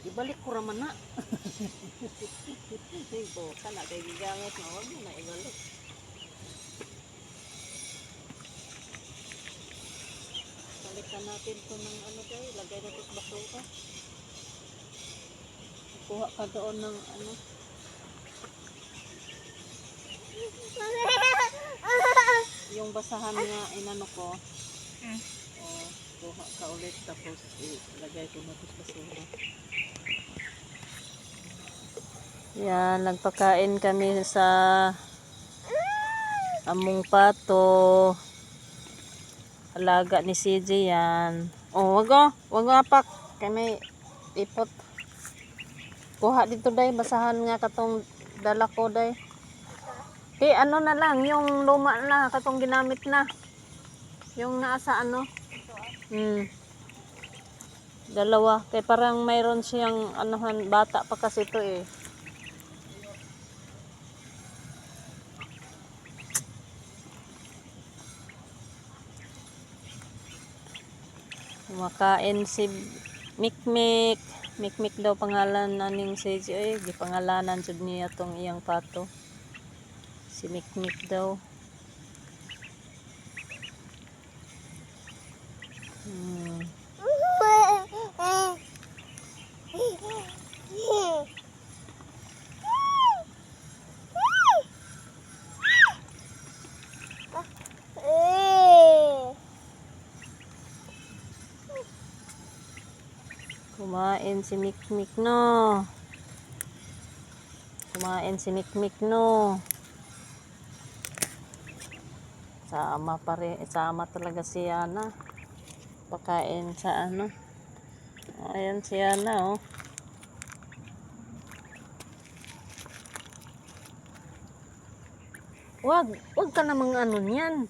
Ibalik ko raman na. Ito, kana kay gigamit na wag mo na ibalik. Balikan natin to ng ano tayo, lagay natin sa basura. Kuha ka doon ng ano. Yung basahan nga inano ko. O, kuha ka ulit tapos ilagay ko na sa basura. Yan, nagpakain kami sa among pato. Alaga ni CJ yan. Oh, wag apak. Kay may ipot. Kuha dito day, basahan nga katong dala ko day. Di ano na lang, yung luma na katong ginamit na. Yung nasa ano? Dalawa. Kaya parang mayroon siyang anuhan, bata pa kasi ito eh. Kumakain si Mikmik. Mikmik daw pangalan naning CJ. Ay, di pangalanan jud niya tong iyang pato. Si Mikmik daw. Kumain si Mikmik no. Kumain si Mikmik no. Sama pa rin, sama talaga si Yana. Pakain sa ano. Ayan si Yana oh. Wag ka namang ano niyan.